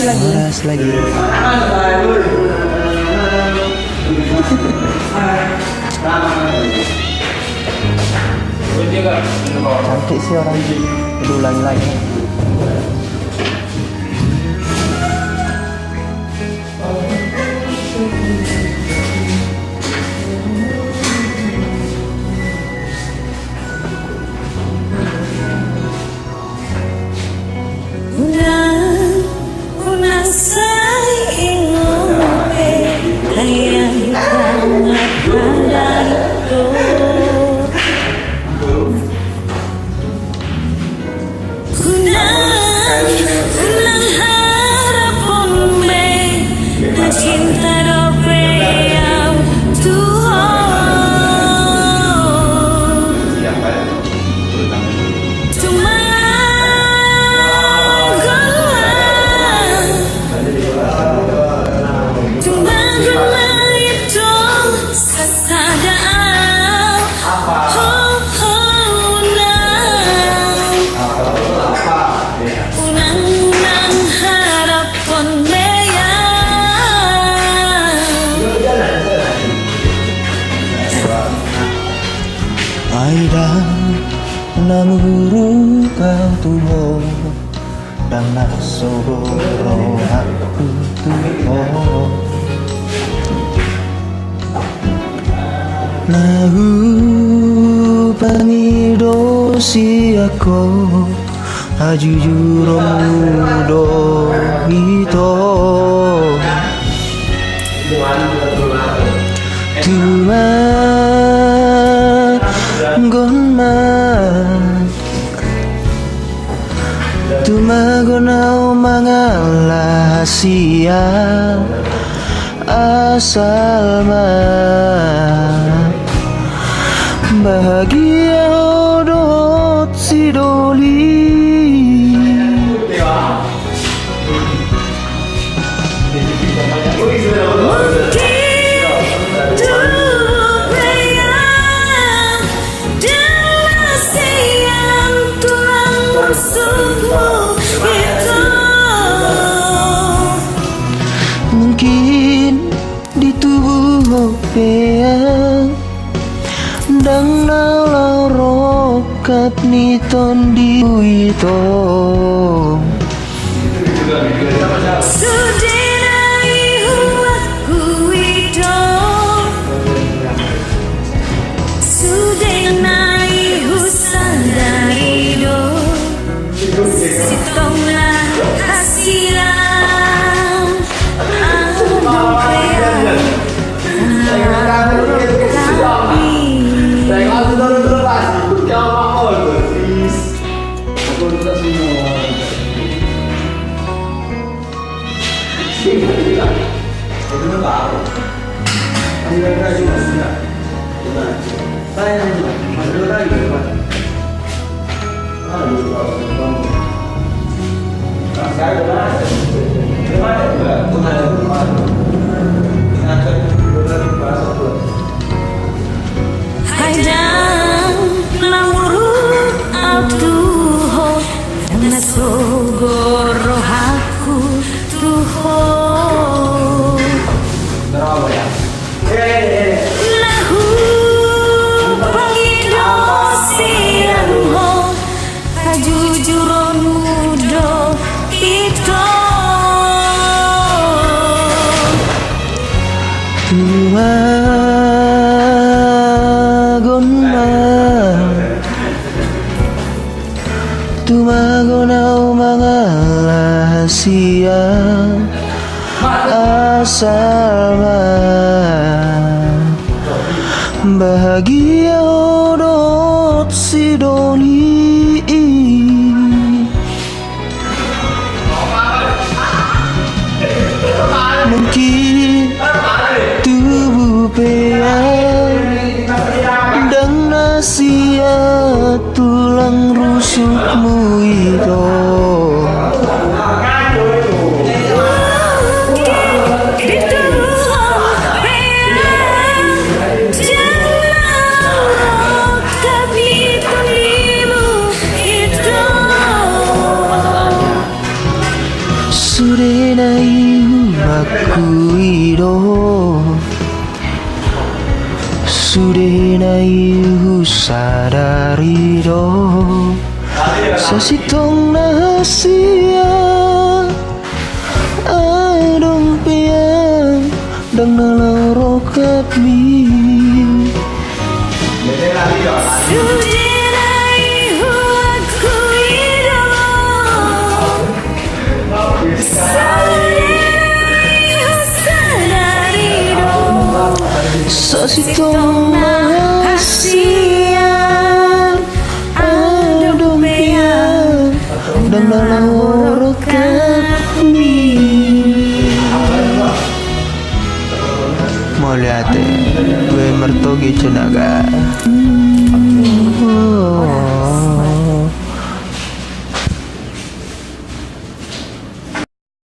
Ras lagi. Cantik sih orang. Ulangi lagi. Namuru kau tuho dan nasogoro aku tuho nahu panido si aku ajujuro mudo ito tuma gonma tumagonaw mga lahasia asal bahagia hodot si doli mungkin di tubuh peang dang nalau rokat niton di itu tumagonaw mga lahasia asal bahagia hodot si doli mungkin tubuh peang dan nasihat tulang rusukmu itu Surenai makuiro Surenai sadariro Sasitong nahasia Adong piang Dang nalaro katmi Sasitong nahasia Adong piang Dang nalaro katmi Moliate, gue mertogi cenaga.